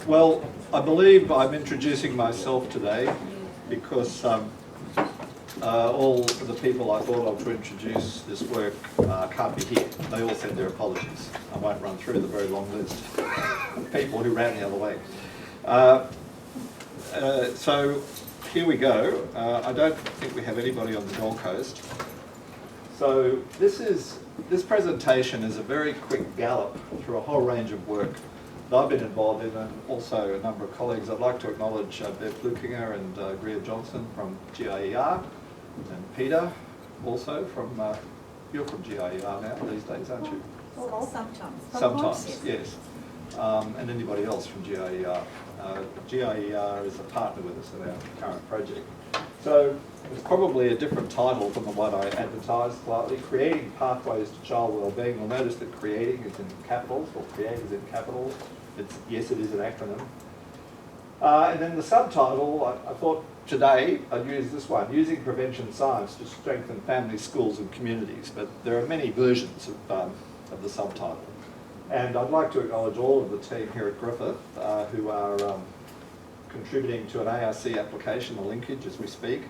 Well, I believe I'm introducing myself today because all the people I thought of to introduce this work can't be here. They all sent their apologies. I won't run through the very long list of people who ran the other way. So here we go. I don't think we have anybody on the Gold Coast. So this presentation is a very quick gallop through a whole range of work that I've been involved in, and also a number of colleagues. I'd like to acknowledge Fluckiger and Greer Johnson from GIER, and Peter also from, you're from GIER now these days, aren't you? Well, sometimes. Sometimes, yes. And anybody else from GIER. GIER is a partner with us in our current project. So it's probably a different title from the one I advertised slightly, Creating Pathways to Child Wellbeing. You'll notice that creating is in capitals, or create is in capitals. Yes, it is an acronym. And then the subtitle, I thought today I'd use this one, Using Prevention Science to Strengthen Families, Schools and Communities. But there are many versions of the subtitle. And I'd like to acknowledge all of the team here at Griffith who are contributing to an ARC application, a linkage as we speak,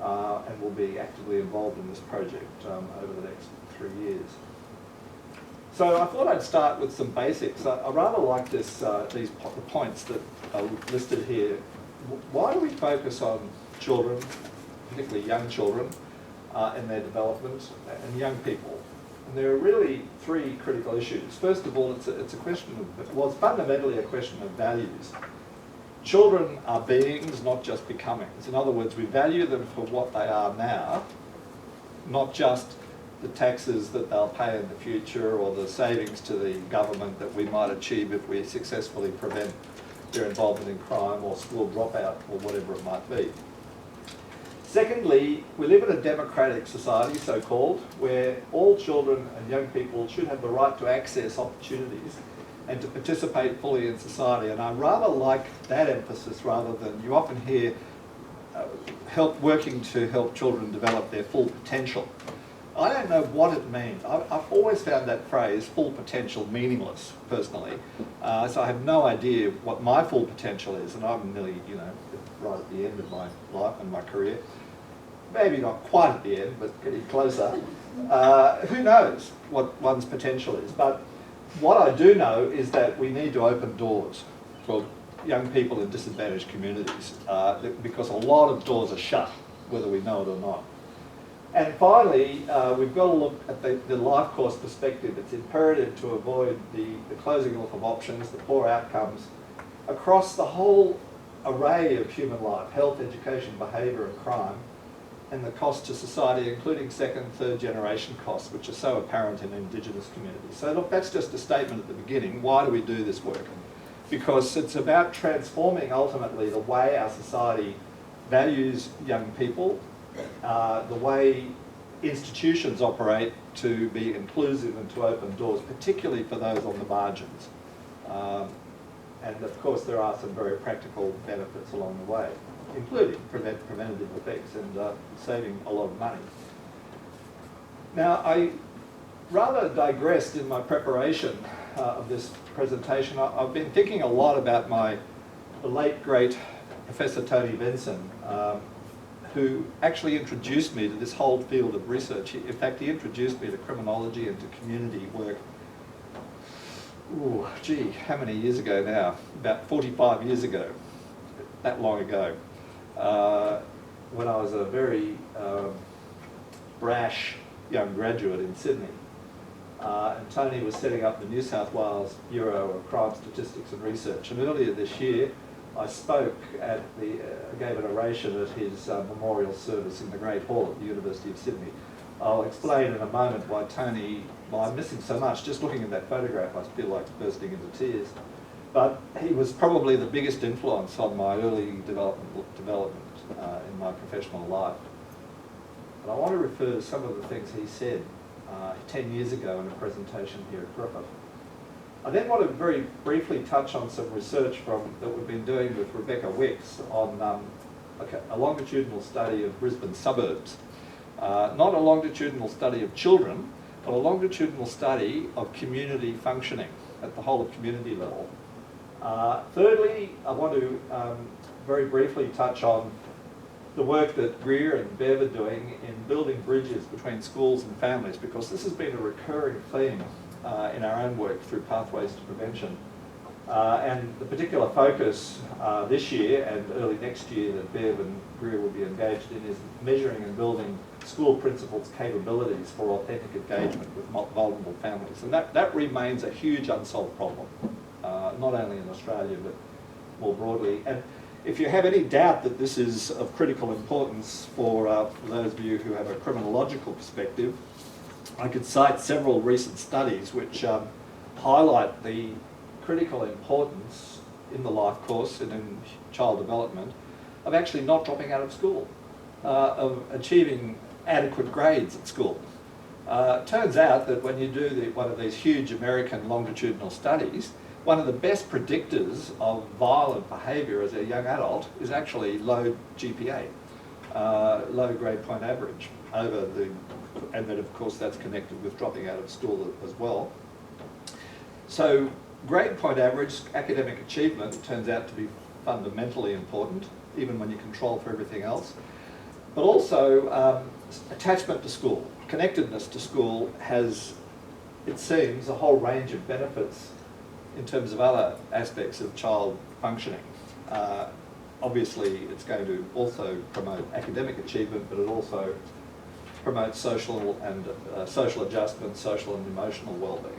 and will be actively involved in this project over the next 3 years. So I thought I'd start with some basics. I rather like these points that are listed here. Why do we focus on children, particularly young children, and their development, and young people? And there are really three critical issues. First of all, it's a question of, well, it's fundamentally a question of values. Children are beings, not just becomings. In other words, we value them for what they are now, not just the taxes that they'll pay in the future or the savings to the government that we might achieve if we successfully prevent their involvement in crime or school dropout or whatever it might be. Secondly, we live in a democratic society, so-called, where all children and young people should have the right to access opportunities and to participate fully in society. And I rather like that emphasis rather than, you often hear working to help children develop their full potential. I don't know what it means. I've always found that phrase, full potential, meaningless, personally. So I have no idea what my full potential is, and I'm nearly, right at the end of my life and my career. Maybe not quite at the end, but getting closer. Who knows what one's potential is? But what I do know is that we need to open doors for young people in disadvantaged communities because a lot of doors are shut, whether we know it or not. And finally, we've got to look at the life course perspective. It's imperative to avoid the closing off of options, the poor outcomes, across the whole array of human life, health, education, behaviour and crime, and the cost to society, including second, third generation costs, which are so apparent in Indigenous communities. So look, that's just a statement at the beginning. Why do we do this work? Because it's about transforming ultimately the way our society values young people, the way institutions operate to be inclusive and to open doors, particularly for those on the margins. And of course there are some very practical benefits along the way, including preventative effects and saving a lot of money. Now, I rather digressed in my preparation of this presentation. I've been thinking a lot about the late, great Professor Tony Venson, who actually introduced me to this whole field of research. In fact, he introduced me to criminology and to community work. Ooh, gee, how many years ago now? About 45 years ago, that long ago. When I was a very brash young graduate in Sydney. And Tony was setting up the New South Wales Bureau of Crime Statistics and Research. And earlier this year, I spoke at gave an oration at his memorial service in the Great Hall at the University of Sydney. I'll explain in a moment why Tony, I'm missing so much. Just looking at that photograph, I feel like bursting into tears. But he was probably the biggest influence on my early development in my professional life. And I want to refer to some of the things he said 10 years ago in a presentation here at Griffith. I then want to very briefly touch on some research that we've been doing with Rebecca Wicks on a longitudinal study of Brisbane suburbs. Not a longitudinal study of children, but a longitudinal study of community functioning at the whole of community level. Thirdly, I want to very briefly touch on the work that Greer and Bev are doing in building bridges between schools and families, because this has been a recurring theme in our own work through Pathways to Prevention. And the particular focus this year and early next year that Bev and Greer will be engaged in is measuring and building school principals' capabilities for authentic engagement with vulnerable families. And that remains a huge unsolved problem, not only in Australia but more broadly. And if you have any doubt that this is of critical importance for those of you who have a criminological perspective, I could cite several recent studies which highlight the critical importance in the life course and in child development of actually not dropping out of school, of achieving adequate grades at school. Turns out that when you do one of these huge American longitudinal studies, one of the best predictors of violent behaviour as a young adult is actually low GPA, low grade point average, and then of course that's connected with dropping out of school as well. So grade point average, academic achievement, turns out to be fundamentally important, even when you control for everything else. But also attachment to school, connectedness to school has, it seems, a whole range of benefits in terms of other aspects of child functioning. Obviously, it's going to also promote academic achievement, but it also promotes social and social adjustment, social and emotional well-being.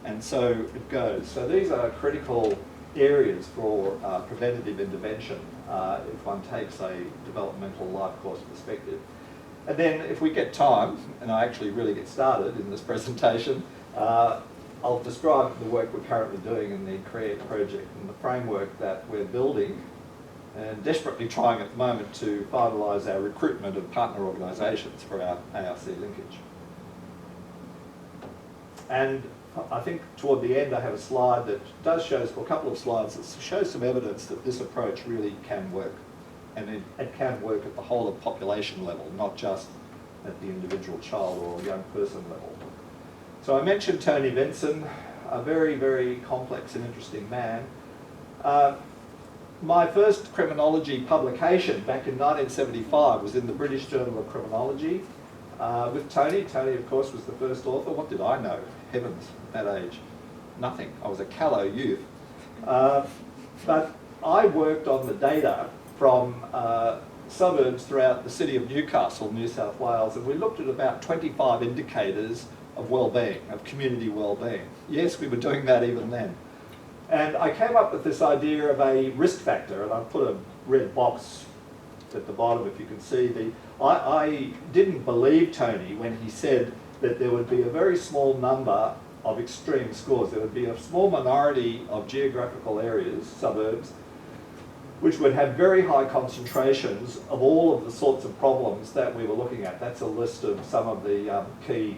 And so it goes. So these are critical areas for preventative intervention if one takes a developmental life course perspective. And then if we get time, and I actually really get started in this presentation, I'll describe the work we're currently doing in the CREATE project and the framework that we're building and desperately trying at the moment to finalise our recruitment of partner organisations for our ARC linkage. And I think toward the end I have a slide that does show, or a couple of slides that show some evidence that this approach really can work. And it can work at the whole of population level, not just at the individual child or young person level. So I mentioned Tony Venson, a very, very complex and interesting man. My first criminology publication back in 1975 was in the British Journal of Criminology with Tony. Tony, of course, was the first author. What did I know? Heavens, at that age. Nothing. I was a callow youth. But I worked on the data from suburbs throughout the city of Newcastle, New South Wales, and we looked at about 25 indicators of well-being, of community well-being. Yes, we were doing that even then. And I came up with this idea of a risk factor, and I've put a red box at the bottom if you can see. I didn't believe Tony when he said that there would be a very small number of extreme scores. There would be a small minority of geographical areas, suburbs, which would have very high concentrations of all of the sorts of problems that we were looking at. That's a list of some of the key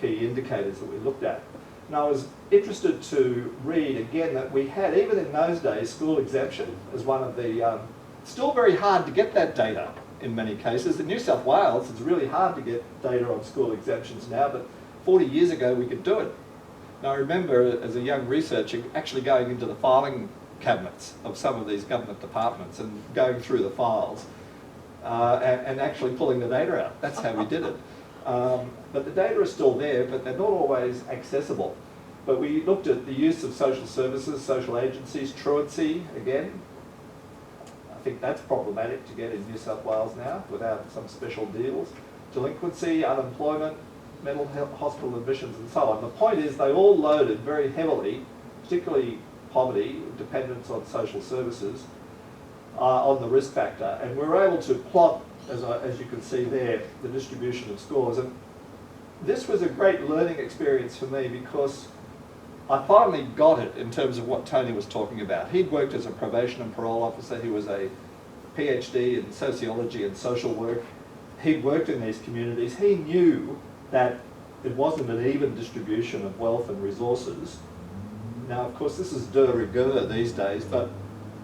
indicators that we looked at. And I was interested to read again that we had, even in those days, school exemption as one of the, still very hard to get that data in many cases. In New South Wales, it's really hard to get data on school exemptions now, but 40 years ago we could do it. Now I remember as a young researcher actually going into the filing cabinets of some of these government departments and going through the files and actually pulling the data out. That's how we did it. But the data is still there, but they're not always accessible. But we looked at the use of social services, social agencies, truancy again. I think that's problematic to get in New South Wales now without some special deals. Delinquency, unemployment, mental health, hospital admissions and so on. The point is they all loaded very heavily, particularly poverty, dependence on social services, on the risk factor. And we were able to plot, as you can see there, the distribution of scores. And this was a great learning experience for me because I finally got it in terms of what Tony was talking about. He'd worked as a probation and parole officer. He was a PhD in sociology and social work. He'd worked in these communities. He knew that it wasn't an even distribution of wealth and resources. Now, of course, this is de rigueur these days, but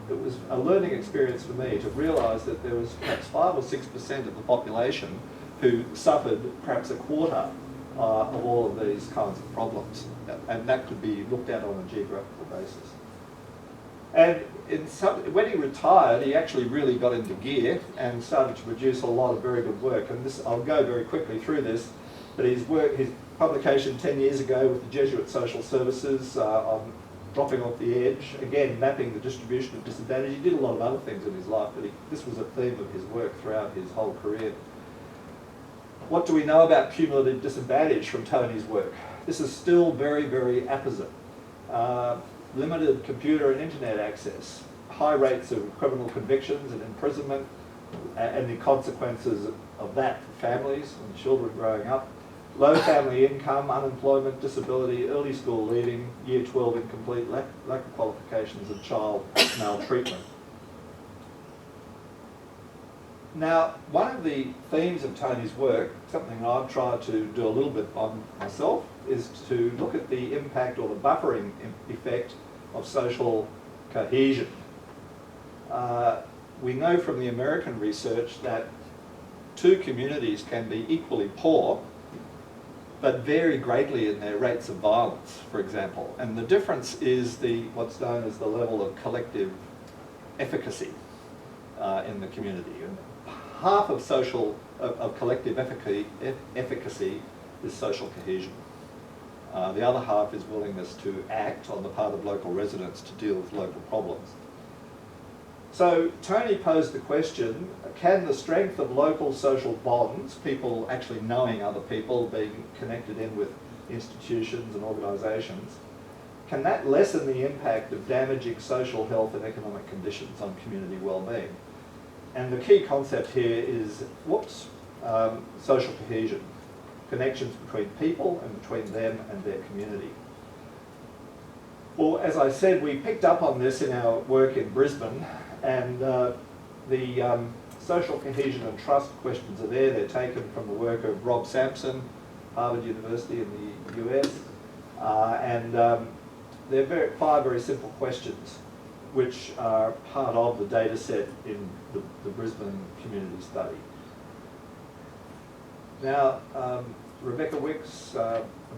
it was a learning experience for me to realise that there was perhaps 5 or 6% of the population who suffered perhaps a quarter of all of these kinds of problems. And that could be looked at on a geographical basis. And when he retired, he actually really got into gear and started to produce a lot of very good work. And this, I'll go very quickly through this, but his publication 10 years ago with the Jesuit Social Services on dropping off the edge, again mapping the distribution of disadvantage. He did a lot of other things in his life, but this was a theme of his work throughout his whole career. What do we know about cumulative disadvantage from Tony's work? This is still very, very apposite. Limited computer and internet access, high rates of criminal convictions and imprisonment, and the consequences of that for families and children growing up, low family income, unemployment, disability, early school leaving, year 12 incomplete, lack of qualifications, and child maltreatment. Now, one of the themes of Tony's work, something I've tried to do a little bit on myself, is to look at the impact or the buffering effect of social cohesion. We know from the American research that two communities can be equally poor, but vary greatly in their rates of violence, for example. And the difference is what's known as the level of collective efficacy in the community. And half of collective efficacy is social cohesion. The other half is willingness to act on the part of local residents to deal with local problems. So Tony posed the question, can the strength of local social bonds, people actually knowing other people, being connected in with institutions and organisations, can that lessen the impact of damaging social health and economic conditions on community well-being? And the key concept here is, social cohesion, connections between people and between them and their community. Well, as I said, we picked up on this in our work in Brisbane, and the social cohesion and trust questions are there. They're taken from the work of Rob Sampson, Harvard University in the US, and they're five very simple questions which are part of the data set in the Brisbane community study. Now, Rebecca Wicks,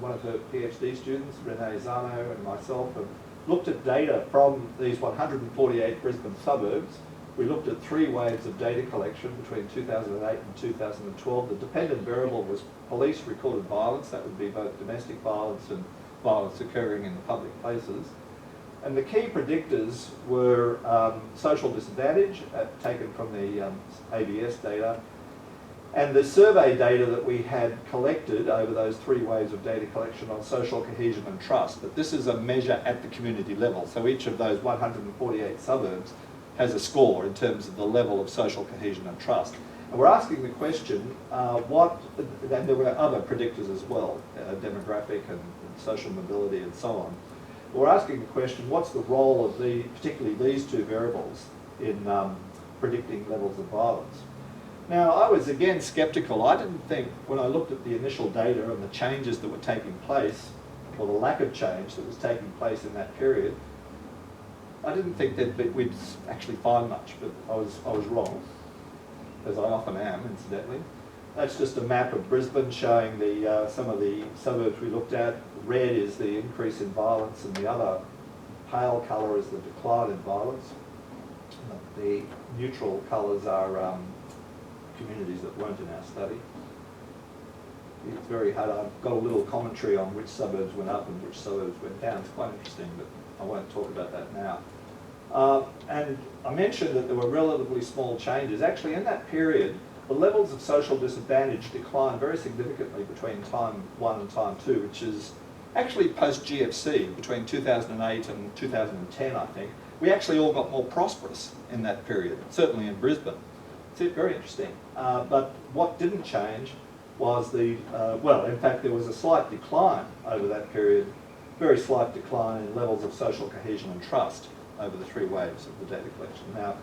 one of her PhD students, Renee Zano, and myself have looked at data from these 148 Brisbane suburbs. We looked at 3 waves of data collection between 2008 and 2012. The dependent variable was police recorded violence. That would be both domestic violence and violence occurring in the public places. And the key predictors were social disadvantage, taken from the ABS data, and the survey data that we had collected over those 3 waves of data collection on social cohesion and trust. But this is a measure at the community level. So each of those 148 suburbs has a score in terms of the level of social cohesion and trust. And we're asking the question, and there were other predictors as well, demographic and social mobility and so on. We're asking the question, what's the role of particularly these 2 variables in predicting levels of violence? Now, I was again sceptical. I didn't think, when I looked at the initial data and the changes that were taking place, or the lack of change that was taking place in that period, I didn't think that we'd actually find much, but I was wrong, as I often am, incidentally. That's just a map of Brisbane showing some of the suburbs we looked at. Red is the increase in violence, and the other pale colour is the decline in violence. The neutral colours are communities that weren't in our study. It's very hard. I've got a little commentary on which suburbs went up and which suburbs went down. It's quite interesting, but I won't talk about that now. And I mentioned that there were relatively small changes. Actually, in that period, the levels of social disadvantage declined very significantly between time 1 and time 2, which is actually post-GFC, between 2008 and 2010, I think. We actually all got more prosperous in that period, certainly in Brisbane. It's very interesting. But what didn't change was in fact, there was a slight decline over that period, very slight decline in levels of social cohesion and trust over the 3 waves of the data collection. Now,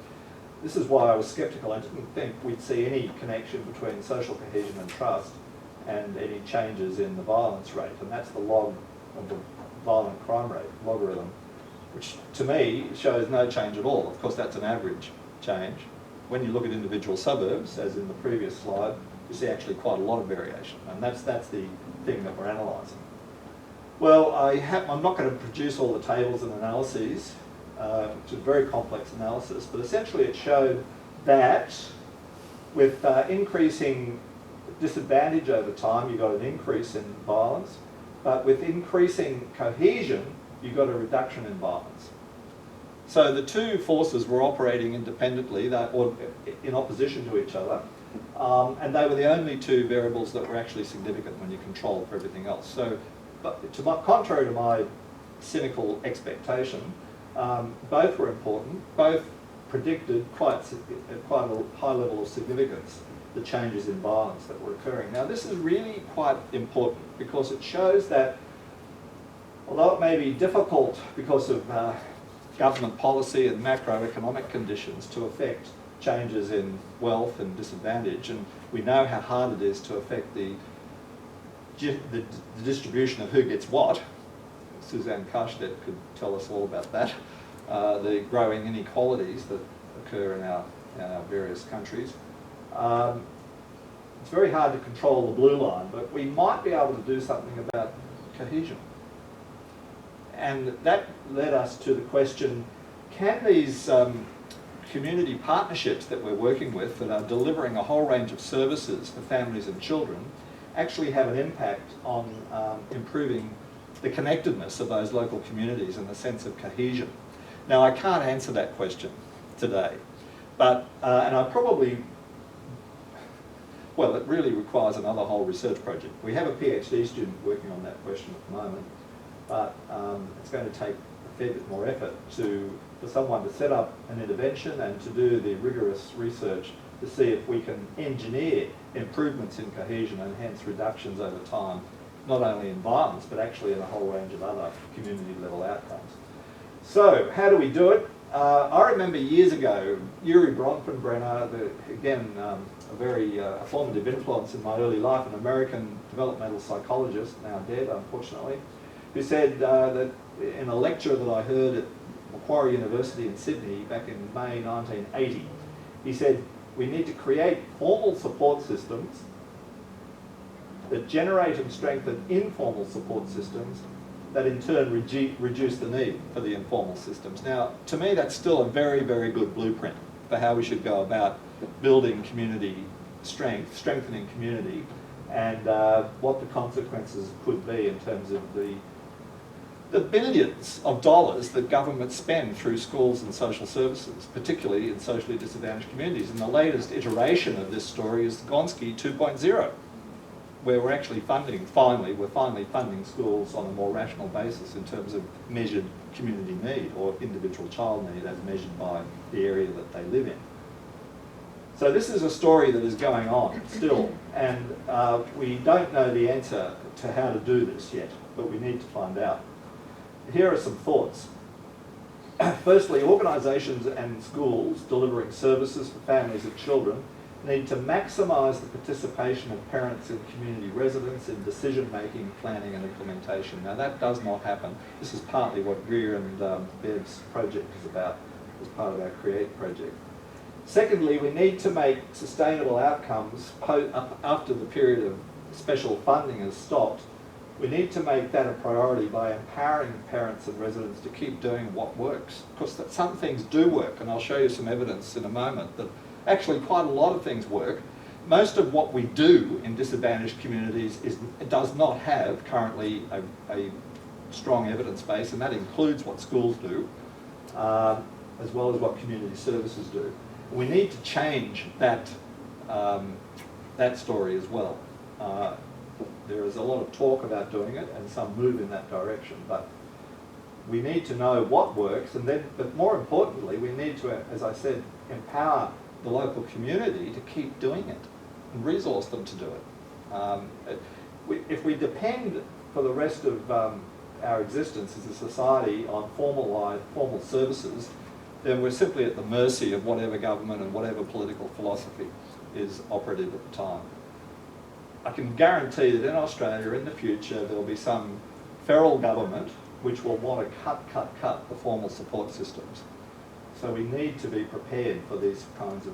this is why I was sceptical. I didn't think we'd see any connection between social cohesion and trust and any changes in the violence rate. And that's the log of the violent crime rate, logarithm, which to me shows no change at all. Of course, that's an average change. When you look at individual suburbs, as in the previous slide, you see actually quite a lot of variation. And that's the thing that we're analysing. Well, I'm not going to produce all the tables and analyses. which is a very complex analysis, but essentially it showed that with increasing disadvantage over time, you got an increase in violence, but with increasing cohesion, you got a reduction in violence. So the two forces were operating independently, or in opposition to each other, and they were the only two variables that were actually significant when you controlled for everything else. So, contrary to my cynical expectation, both were important, both predicted at quite a high level of significance the changes in violence that were occurring. Now this is really quite important because it shows that although it may be difficult because of government policy and macroeconomic conditions to affect changes in wealth and disadvantage, and we know how hard it is to affect the distribution of who gets what. Suzanne Karstedt could tell us all about that. The growing inequalities that occur in our various countries. It's very hard to control the blue line, but we might be able to do something about cohesion. And that led us to the question, can these community partnerships that we're working with that are delivering a whole range of services for families and children actually have an impact on improving the connectedness of those local communities and the sense of cohesion? Now, I can't answer that question today, but, and I probably, well, it really requires another whole research project. We have a PhD student working on that question at the moment, but it's going to take a fair bit more effort for someone to set up an intervention and to do the rigorous research to see if we can engineer improvements in cohesion and hence reductions over time, not only in violence, but actually in a whole range of other community level outcomes. So, how do we do it? I remember years ago, Yuri Bronfenbrenner, again, a very formative influence in my early life, an American developmental psychologist, now dead unfortunately, who said that in a lecture that I heard at Macquarie University in Sydney back in May 1980, he said, we need to create formal support systems that generate and strengthen informal support systems that in turn reduce the need for the informal systems. Now, to me, that's still a very, very good blueprint for how we should go about building community strength, strengthening community, and what the consequences could be in terms of the billions of dollars that governments spend through schools and social services, particularly in socially disadvantaged communities. And the latest iteration of this story is Gonski 2.0. where we're actually funding, we're finally funding schools on a more rational basis in terms of measured community need or individual child need as measured by the area that they live in. So this is a story that is going on still, and we don't know the answer to how to do this yet, but we need to find out. Here are some thoughts. Firstly, organisations and schools delivering services for families and children need to maximise the participation of parents and community residents in decision-making, planning and implementation. Now that does not happen. This is partly what Greer and Bev's project is about, as part of our CREATE project. Secondly, we need to make sustainable outcomes after the period of special funding has stopped. We need to make that a priority by empowering parents and residents to keep doing what works. Because some things do work, and I'll show you some evidence in a moment that actually quite a lot of things work. Most of what we do in disadvantaged communities does not have currently a strong evidence base, and that includes what schools do, as well as what community services do. We need to change that, that story as well. There is a lot of talk about doing it and some move in that direction, but we need to know what works, and then, but more importantly, we need to, as I said, empower the local community to keep doing it and resource them to do it. If we depend for the rest of our existence as a society on formal services, then we're simply at the mercy of whatever government and whatever political philosophy is operative at the time. I can guarantee that in Australia in the future there will be some feral government which will want to cut the formal support systems. So we need to be prepared for these kinds of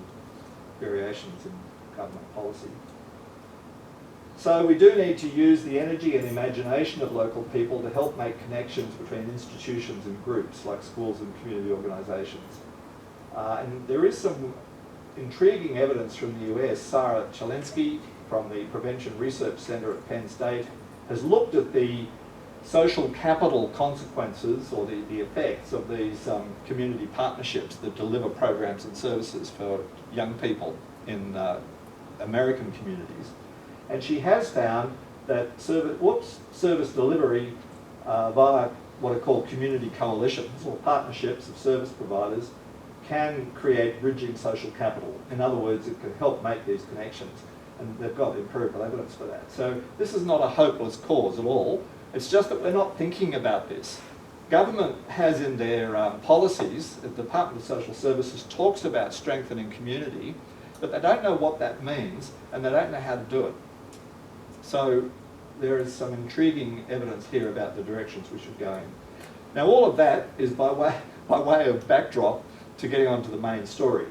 variations in government policy. So we do need to use the energy and imagination of local people to help make connections between institutions and groups like schools and community organisations. And there is some intriguing evidence from the US. Sara from the Prevention Research Centre at Penn State has looked at the social capital consequences or the effects of these community partnerships that deliver programs and services for young people in American communities. And she has found that service delivery via what are called community coalitions or partnerships of service providers can create bridging social capital. In other words, it can help make these connections, and they've got empirical evidence for that. So this is not a hopeless cause at all. It's just that we're not thinking about this. Government has in their policies, the Department of Social Services talks about strengthening community, but they don't know what that means and they don't know how to do it. So there is some intriguing evidence here about the directions we should go in. Now all of that is by way of backdrop to getting on to the main story.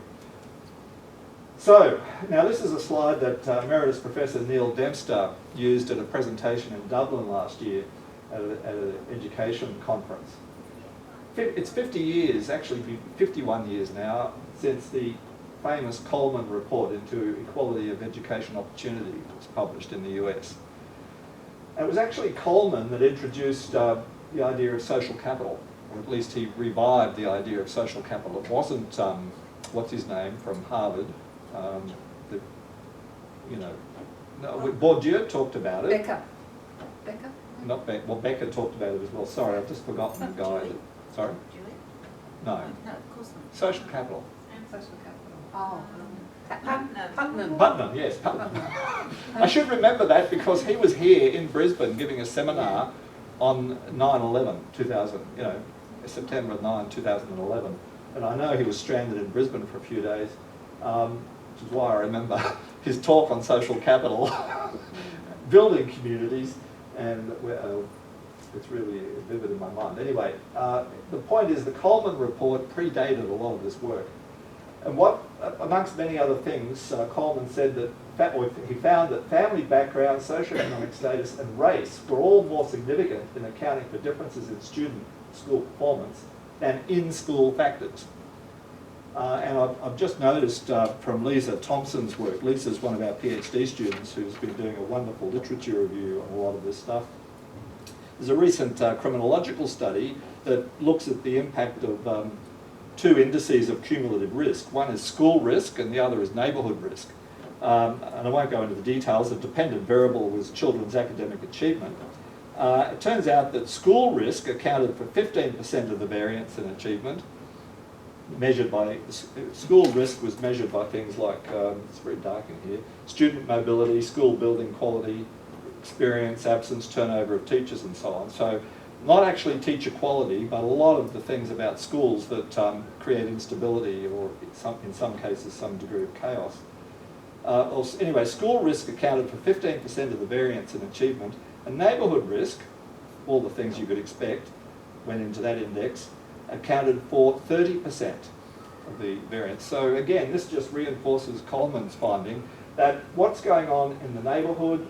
So, now this is a slide that Emeritus Professor Neil Dempster used at a presentation in Dublin last year at an education conference. It's 50 years, actually 51 years now, since the famous Coleman Report into Equality of Education Opportunity was published in the US. And it was actually Coleman that introduced the idea of social capital, or at least he revived the idea of social capital. It wasn't, what's his name, from Harvard, Bourdieu talked about it. Becker. Not Becker. Well, Becker talked about it as well. Sorry, I've just forgotten the guy. Sorry? No. No, of course not. Social capital. Social capital. Oh, Putnam, yes, Putnam. I should remember that because he was here in Brisbane giving a seminar on 9/11, September 9, 2011. And I know he was stranded in Brisbane for a few days, which is why I remember his talk on social capital, building communities, and it's really vivid in my mind. Anyway, the point is the Coleman Report predated a lot of this work. And what, amongst many other things, Coleman said that he found that family background, socioeconomic status, and race were all more significant in accounting for differences in student school performance than in-school factors. And I've just noticed from Lisa Thompson's work, Lisa's one of our PhD students who's been doing a wonderful literature review on a lot of this stuff. There's a recent criminological study that looks at the impact of two indices of cumulative risk. One is school risk and the other is neighbourhood risk. And I won't go into the details. The dependent variable was children's academic achievement. It turns out that school risk accounted for 15% of the variance in achievement. School risk was measured by things like, it's very dark in here, student mobility, school building quality, experience, absence, turnover of teachers and so on. So not actually teacher quality, but a lot of the things about schools that create instability or in some cases some degree of chaos. Anyway, school risk accounted for 15% of the variance in achievement, and neighbourhood risk, all the things you could expect went into that index, accounted for 30% of the variance. So again, this just reinforces Coleman's finding that what's going on in the neighbourhood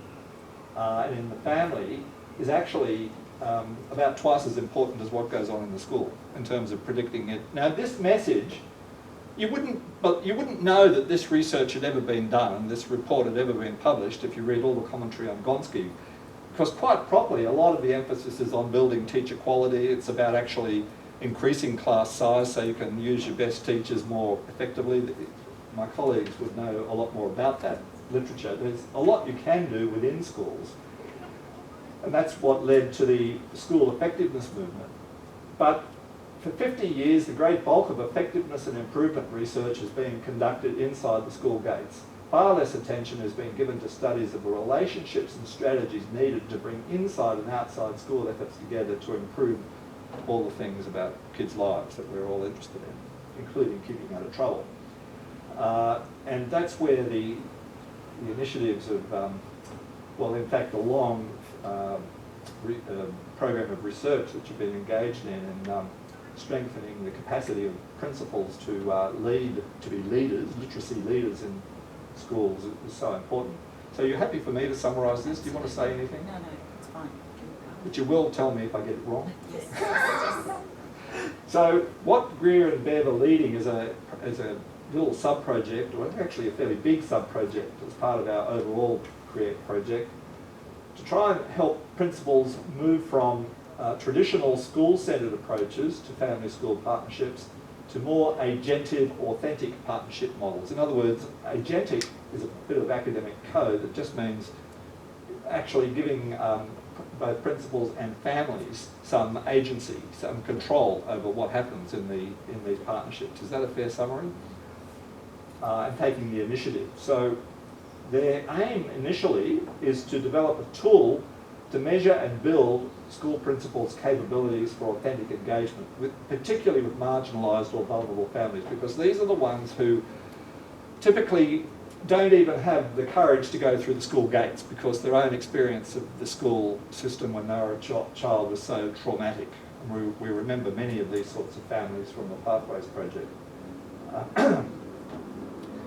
and in the family is actually about twice as important as what goes on in the school in terms of predicting it. Now this message, you wouldn't know that this research had ever been done and this report had ever been published if you read all the commentary on Gonski, because quite properly a lot of the emphasis is on building teacher quality. It's about actually increasing class size so you can use your best teachers more effectively. My colleagues would know a lot more about that literature. There's a lot you can do within schools, and that's what led to the school effectiveness movement. But for 50 years, the great bulk of effectiveness and improvement research has been conducted inside the school gates. Far less attention has been given to studies of the relationships and strategies needed to bring inside and outside school efforts together to improve all the things about kids' lives that we're all interested in, including keeping out of trouble. And that's where the initiatives of, in fact, the long program of research that you've been engaged in strengthening the capacity of principals to be leaders, literacy leaders in schools is so important. So you're happy for me to summarise this? Do you want to say anything? No, it's fine. But you will tell me if I get it wrong. Yes. So what Greer and Bev are leading is a little sub-project, or actually a fairly big sub-project as part of our overall Create project, to try and help principals move from traditional school-centred approaches to family-school partnerships to more agentive, authentic partnership models. In other words, agentic is a bit of academic code that just means actually giving both principals and families some agency, some control over what happens in these partnerships. Is that a fair summary? And taking the initiative. So their aim initially is to develop a tool to measure and build school principals' capabilities for authentic engagement, particularly with marginalised or vulnerable families, because these are the ones who typically don't even have the courage to go through the school gates because their own experience of the school system when they were a child was so traumatic. And we remember many of these sorts of families from the Pathways project.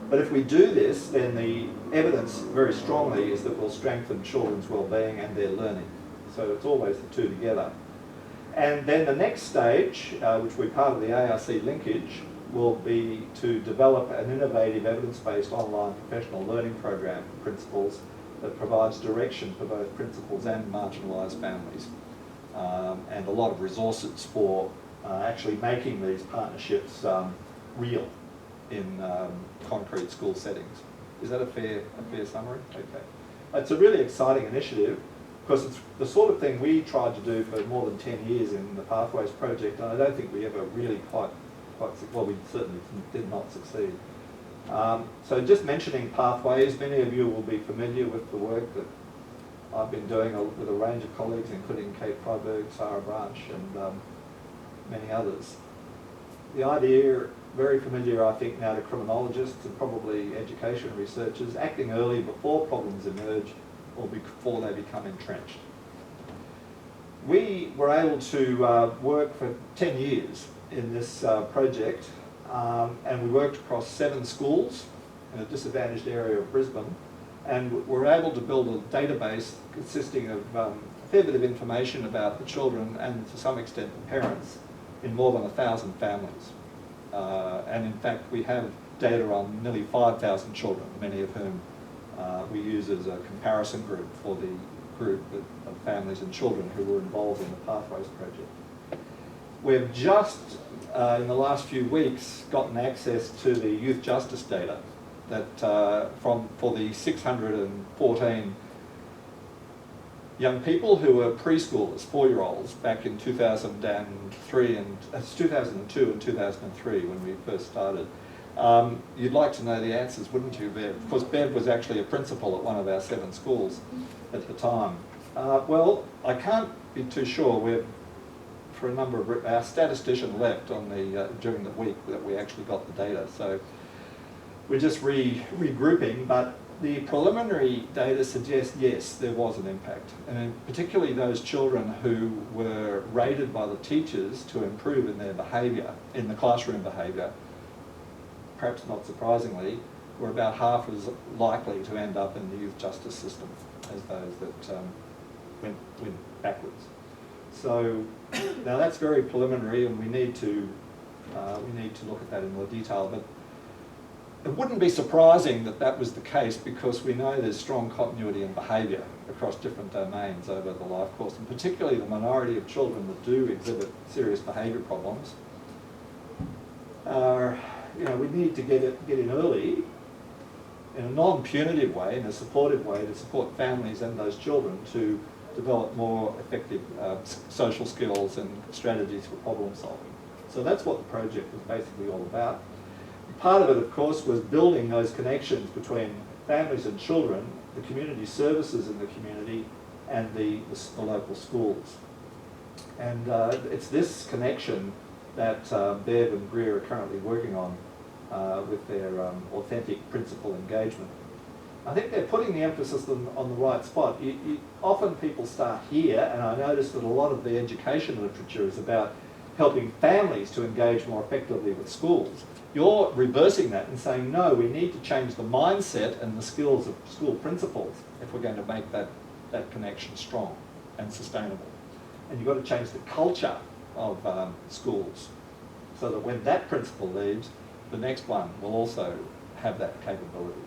But if we do this, then the evidence very strongly is that we'll strengthen children's well-being and their learning. So it's always the two together. And then the next stage, which will be part of the ARC linkage, will be to develop an innovative evidence-based online professional learning program for principals that provides direction for both principals and marginalised families, and a lot of resources for actually making these partnerships real in concrete school settings. Is that a fair summary? Okay. It's a really exciting initiative because it's the sort of thing we tried to do for more than 10 years in the Pathways project, and I don't think we ever really quite well, we certainly did not succeed. So just mentioning Pathways, many of you will be familiar with the work that I've been doing with a range of colleagues, including Kate Freiberg, Sara and many others. The idea, very familiar I think now to criminologists and probably education researchers, acting early before problems emerge or before they become entrenched. We were able to work for 10 years in this project, and we worked across 7 schools in a disadvantaged area of Brisbane, and were able to build a database consisting of a fair bit of information about the children and to some extent the parents in more than 1,000 families. And in fact we have data on nearly 5,000 children, many of whom we use as a comparison group for the group of families and children who were involved in the Pathways project. We've just, in the last few weeks, gotten access to the youth justice data that for the 614 young people who were preschoolers, 4-year-olds, back in 2002 and 2003 when we first started. You'd like to know the answers, wouldn't you, Bev? Of course, Bev was actually a principal at one of our 7 schools at the time. Well, I can't be too sure. For a number of our statistician left on during the week that we actually got the data, so we're just regrouping. But the preliminary data suggests yes, there was an impact, and particularly those children who were rated by the teachers to improve in their behaviour, in the classroom behaviour. Perhaps not surprisingly, were about half as likely to end up in the youth justice system as those that went backwards. So now that's very preliminary, and we need to look at that in more detail. But it wouldn't be surprising that that was the case because we know there's strong continuity in behaviour across different domains over the life course, and particularly the minority of children that do exhibit serious behaviour problems. We need to get in early in a non-punitive way, in a supportive way, to support families and those children to develop more effective social skills and strategies for problem solving. So that's what the project was basically all about. Part of it, of course, was building those connections between families and children, the community services in the community, and the local schools. And it's this connection that Bev and Greer are currently working on with their authentic principal engagement. I think they're putting the emphasis on the right spot. Often people start here, and I notice that a lot of the education literature is about helping families to engage more effectively with schools. You're reversing that and saying, no, we need to change the mindset and the skills of school principals if we're going to make that connection strong and sustainable. And you've got to change the culture of schools so that when that principal leaves, the next one will also have that capability.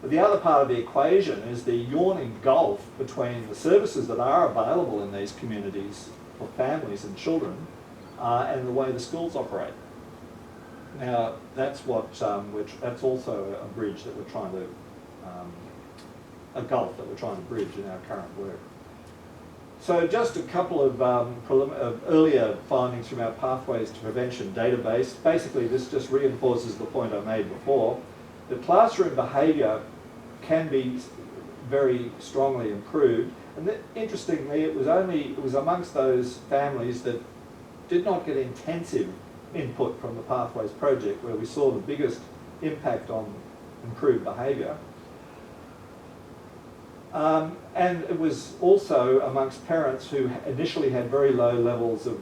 But the other part of the equation is the yawning gulf between the services that are available in these communities for families and children and the way the schools operate. Now, that's what that's also a bridge that we're trying to, a gulf that we're trying to bridge in our current work. So just a couple of earlier findings from our Pathways to Prevention database. Basically, this just reinforces the point I made before. The classroom behaviour can be very strongly improved. And interestingly, it was amongst those families that did not get intensive input from the Pathways project where we saw the biggest impact on improved behaviour. And it was also amongst parents who initially had very low levels of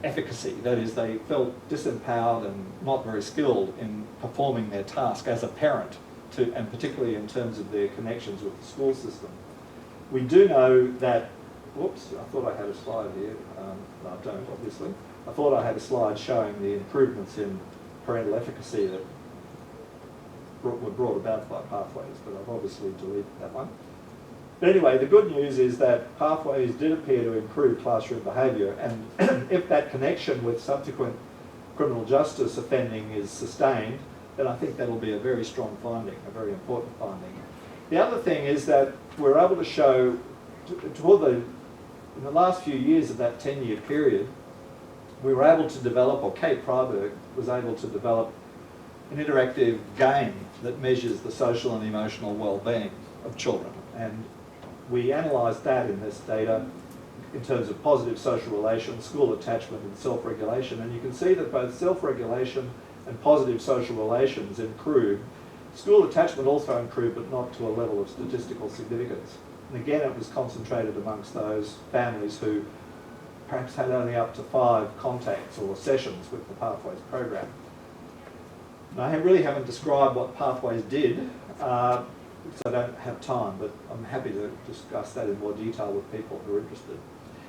efficacy. That is, they felt disempowered and not very skilled in performing their task as a parent, and particularly in terms of their connections with the school system. We do know that, whoops, I thought I had a slide here. No, I don't, obviously. I thought I had a slide showing the improvements in parental efficacy that were brought about by Pathways, but I've obviously deleted that one. But anyway, the good news is that Pathways did appear to improve classroom behaviour, and if that connection with subsequent criminal justice offending is sustained, then I think that'll be a very strong finding, a very important finding. The other thing is that we're able to show, in the last few years of that 10-year period, we were able to develop, or Kate Freiberg was able to develop, an interactive game that measures the social and emotional well-being of children. And we analysed that in this data in terms of positive social relations, school attachment and self-regulation. And you can see that both self-regulation and positive social relations improved. School attachment also improved, but not to a level of statistical significance. And again, it was concentrated amongst those families who perhaps had only up to 5 contacts or sessions with the Pathways program. And I really haven't described what Pathways did, because I don't have time, but I'm happy to discuss that in more detail with people who are interested.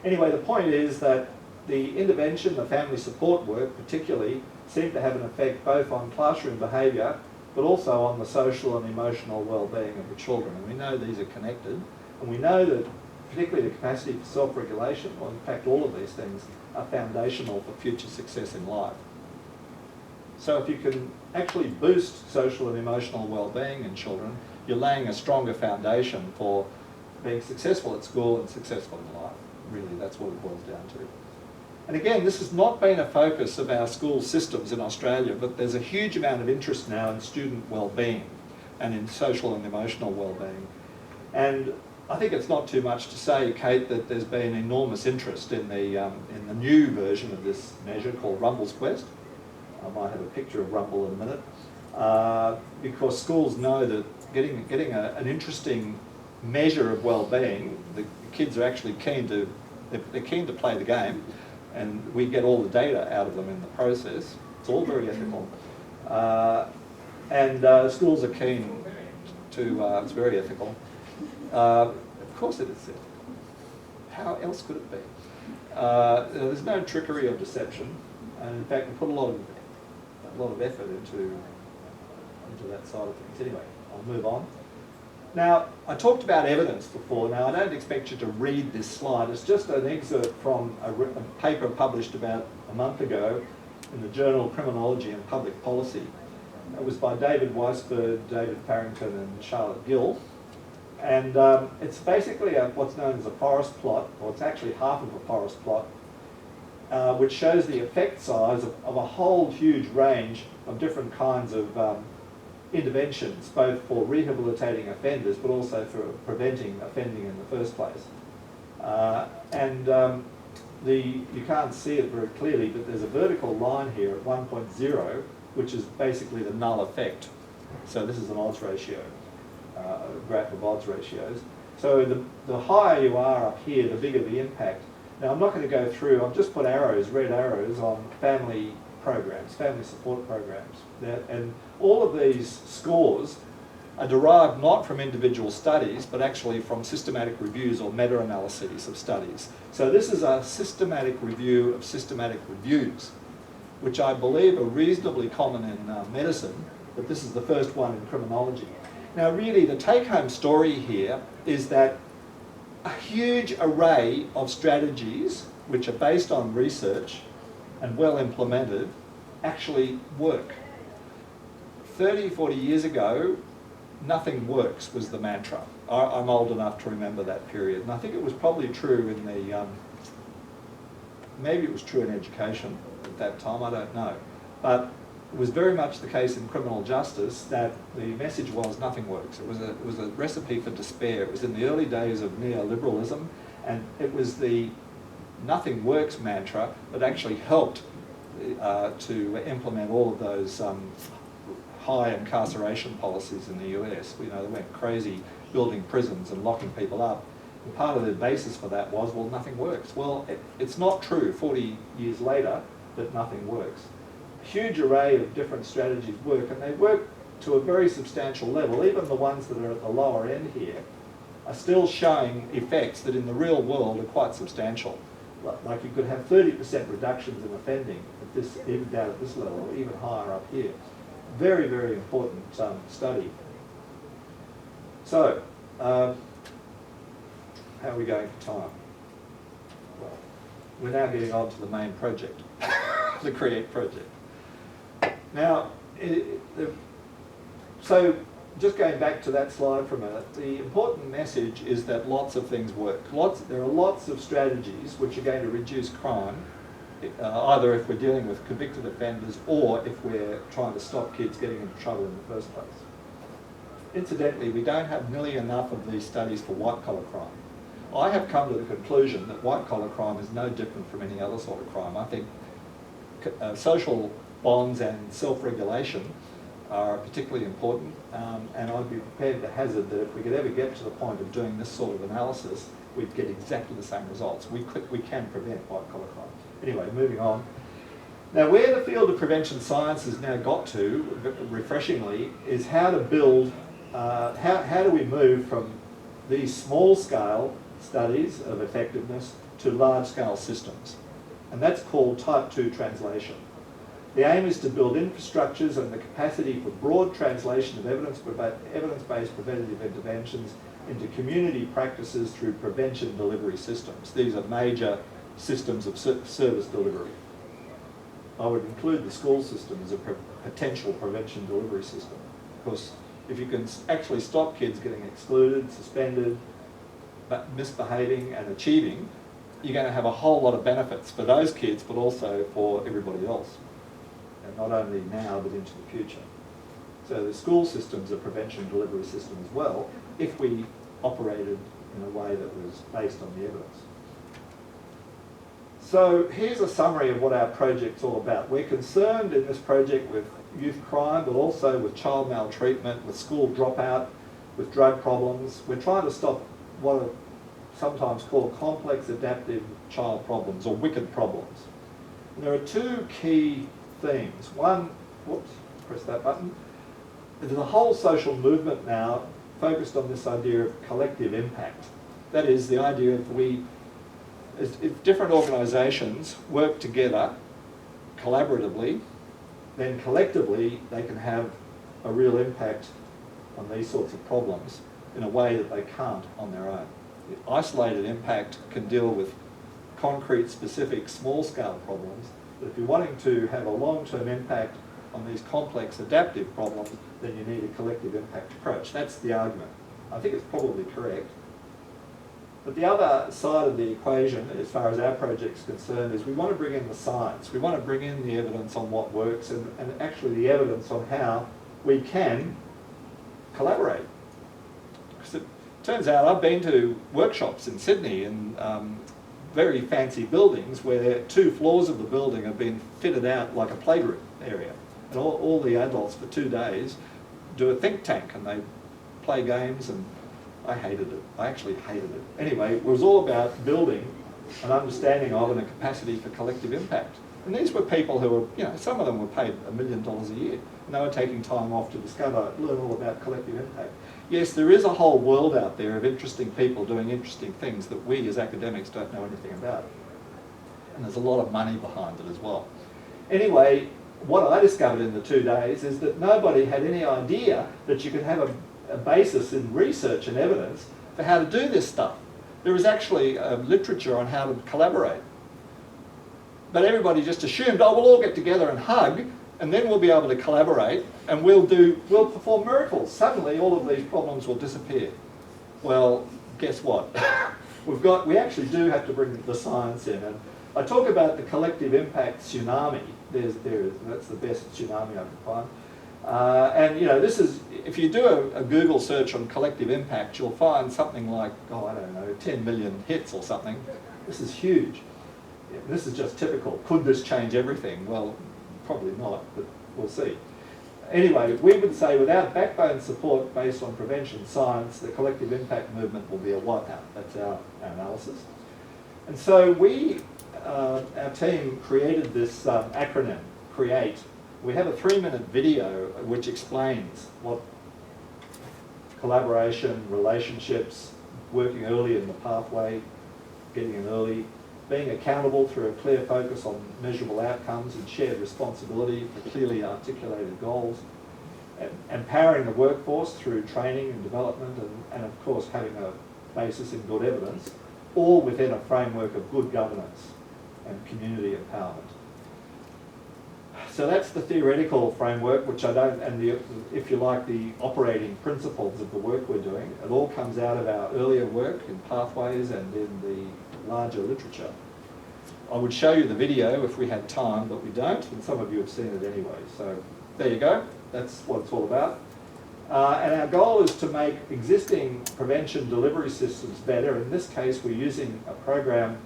Anyway, the point is that the intervention, the family support work particularly, seemed to have an effect both on classroom behaviour, but also on the social and emotional well-being of the children. And we know these are connected, and we know that particularly the capacity for self-regulation, or in fact all of these things, are foundational for future success in life. So if you can actually boost social and emotional well-being in children, you're laying a stronger foundation for being successful at school and successful in life. Really, that's what it boils down to. And again, this has not been a focus of our school systems in Australia, but there's a huge amount of interest now in student well-being and in social and emotional well-being. And I think it's not too much to say, Kate, that there's been enormous interest in the new version of this measure called Rumble's Quest. I might have a picture of Rumble in a minute, because schools know that getting an interesting measure of well-being, the kids are actually they're keen to play the game, and we get all the data out of them in the process. It's all very ethical, and schools are keen to. It's very ethical. Of course, it is. How else could it be? There's no trickery or deception, and in fact, we put a lot of effort into that side of things. Anyway, I'll move on. Now, I talked about evidence before. Now, I don't expect you to read this slide. It's just an excerpt from a paper published about a month ago in the journal Criminology and Public Policy. It was by David Weisberg, David Farrington and Charlotte Gill. And it's basically what's known as a forest plot, or it's actually half of a forest plot, which shows the effect size of a whole huge range of different kinds of interventions, both for rehabilitating offenders, but also for preventing offending in the first place. You can't see it very clearly, but there's a vertical line here at 1.0, which is basically the null effect. So this is an odds ratio, a graph of odds ratios. So the higher you are up here, the bigger the impact. Now, I'm not going to go through, I've just put arrows, red arrows, on family programs, family support programs. And all of these scores are derived not from individual studies, but actually from systematic reviews or meta-analyses of studies. So this is a systematic review of systematic reviews, which I believe are reasonably common in medicine, but this is the first one in criminology. Now really the take-home story here is that a huge array of strategies which are based on research and well implemented actually work. 30, 40 years ago, nothing works was the mantra. I'm old enough to remember that period, and I think it was probably true in the, maybe it was true in education at that time, I don't know. But it was very much the case in criminal justice that the message was nothing works. It was a recipe for despair. It was in the early days of neoliberalism, and it was the nothing works mantra that actually helped to implement all of those high incarceration policies in the US. You know, they went crazy building prisons and locking people up. And part of the basis for that was, well, nothing works. Well, it's not true 40 years later that nothing works. A huge array of different strategies work, and they work to a very substantial level. Even the ones that are at the lower end here are still showing effects that in the real world are quite substantial. Like you could have 30% reductions in offending at this, even down at this level, or even higher up here. Very, very important study. So, how are we going for time? Well, we're now getting on to the main project, the CREATE project. Now, so just going back to that slide for a minute, the important message is that lots of things work. There are lots of strategies which are going to reduce crime, either if we're dealing with convicted offenders or if we're trying to stop kids getting into trouble in the first place. Incidentally, we don't have nearly enough of these studies for white-collar crime. I have come to the conclusion that white-collar crime is no different from any other sort of crime. I think social bonds and self-regulation are particularly important, and I'd be prepared to hazard that if we could ever get to the point of doing this sort of analysis, we'd get exactly the same results. We can prevent white-collar crime. Anyway, moving on. Now, where the field of prevention science has now got to, refreshingly, is how to build, how do we move from these small-scale studies of effectiveness to large-scale systems? And that's called Type 2 translation. The aim is to build infrastructures and the capacity for broad translation of evidence-based preventative interventions into community practices through prevention delivery systems. These are major systems of service delivery. I would include the school system as a potential prevention delivery system. Because if you can actually stop kids getting excluded, suspended, misbehaving and achieving, you're going to have a whole lot of benefits for those kids, but also for everybody else. And not only now, but into the future. So the school system's a prevention delivery system as well, if we operated in a way that was based on the evidence. So here's a summary of what our project's all about. We're concerned in this project with youth crime, but also with child maltreatment, with school dropout, with drug problems. We're trying to stop what are sometimes called complex adaptive child problems, or wicked problems. And there are two key themes. One, whoops, press that button. There's a whole social movement now focused on this idea of collective impact. That is the idea of if different organisations work together collaboratively, then collectively they can have a real impact on these sorts of problems in a way that they can't on their own. The isolated impact can deal with concrete, specific, small-scale problems, but if you're wanting to have a long-term impact on these complex adaptive problems, then you need a collective impact approach. That's the argument. I think it's probably correct. But the other side of the equation, as far as our project's concerned, is we want to bring in the science. We want to bring in the evidence on what works and actually the evidence on how we can collaborate. Because it turns out I've been to workshops in Sydney in very fancy buildings where 2 floors of the building have been fitted out like a playgroup area. And all the adults for 2 days do a think tank and they play games, and I hated it. I actually hated it. Anyway, it was all about building an understanding of and a capacity for collective impact. And these were people who were, you know, some of them were paid $1 million a year, and they were taking time off to learn all about collective impact. Yes, there is a whole world out there of interesting people doing interesting things that we as academics don't know anything about. And there's a lot of money behind it as well. Anyway, what I discovered in the 2 days is that nobody had any idea that you could have a basis in research and evidence for how to do this stuff. There is actually literature on how to collaborate. But everybody just assumed, oh, we'll all get together and hug, and then we'll be able to collaborate, and we'll perform miracles. Suddenly, all of these problems will disappear. Well, guess what? We actually do have to bring the science in. And I talk about the collective impact tsunami. That's the best tsunami I can find. And you know, this is, if you do a Google search on collective impact, you'll find something like, oh, I don't know, 10 million hits or something. This is huge. This is just typical. Could this change everything? Well, probably not, but we'll see. Anyway, we would say without backbone support based on prevention science, the collective impact movement will be a wipeout. That's our analysis. And so our team created this acronym, CREATE. We have a 3-minute video which explains what collaboration, relationships, working early in the pathway, getting in early, being accountable through a clear focus on measurable outcomes and shared responsibility for clearly articulated goals, and empowering the workforce through training and development, and of course having a basis in good evidence, all within a framework of good governance and community empowerment. So that's the theoretical framework, which if you like, the operating principles of the work we're doing. It all comes out of our earlier work in pathways and in the larger literature. I would show you the video if we had time, but we don't, and some of you have seen it anyway. So there you go, that's what it's all about. And our goal is to make existing prevention delivery systems better. In this case, we're using a program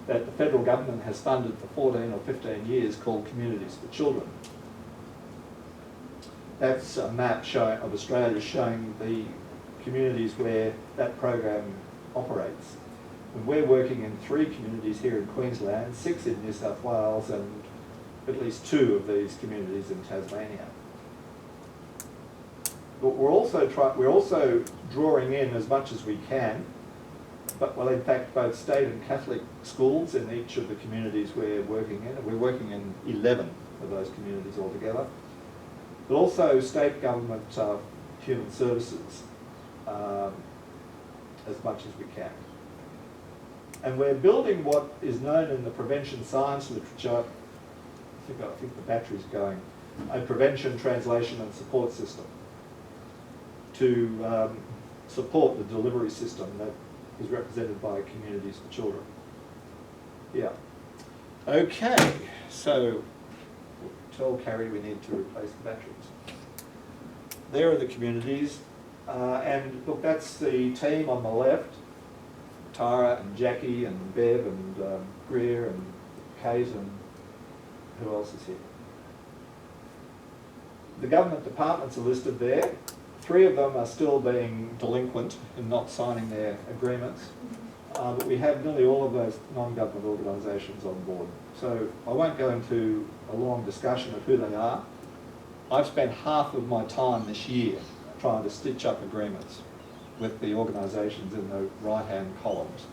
that the federal government has funded for 14 or 15 years called Communities for Children. That's a map of Australia showing the communities where that program operates. And we're working in 3 communities here in Queensland, 6 in New South Wales, and at least 2 of these communities in Tasmania. But we're also drawing in as much as we can, in fact, both state and Catholic schools in each of the communities we're working in. We're working in 11 of those communities altogether. But also state government human services as much as we can. And we're building what is known in the prevention science literature, I think the battery's going, a prevention, translation and support system to support the delivery system that is represented by Communities for Children. Yeah. Okay, so tell Carrie we need to replace the batteries. There are the communities, and look, that's the team on the left, Tara and Jackie and Bev and Greer and Kate and who else is here? The government departments are listed there. 3 of them are still being delinquent in not signing their agreements, but we have nearly all of those non-government organisations on board. So I won't go into a long discussion of who they are. I've spent half of my time this year trying to stitch up agreements with the organisations in the right-hand columns.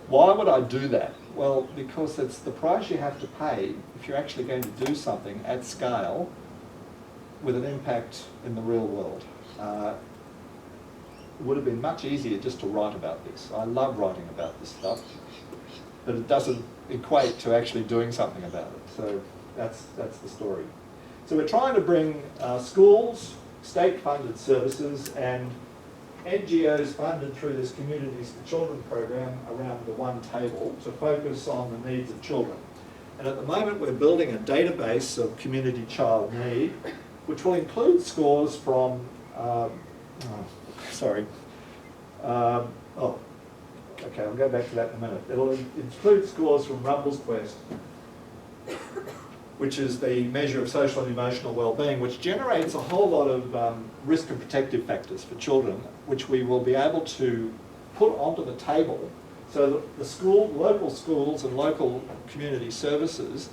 Why would I do that? Well, because it's the price you have to pay if you're actually going to do something at scale with an impact in the real world. It would have been much easier just to write about this. I love writing about this stuff, but it doesn't equate to actually doing something about it. So that's the story. So we're trying to bring schools, state-funded services, and NGOs funded through this Communities for Children program around the one table to focus on the needs of children. And at the moment we're building a database of community child need, which will include scores from, okay, I'll go back to that in a minute. It'll include scores from Rumble's Quest, which is the measure of social and emotional well-being, which generates a whole lot of risk and protective factors for children, which we will be able to put onto the table So local schools and local community services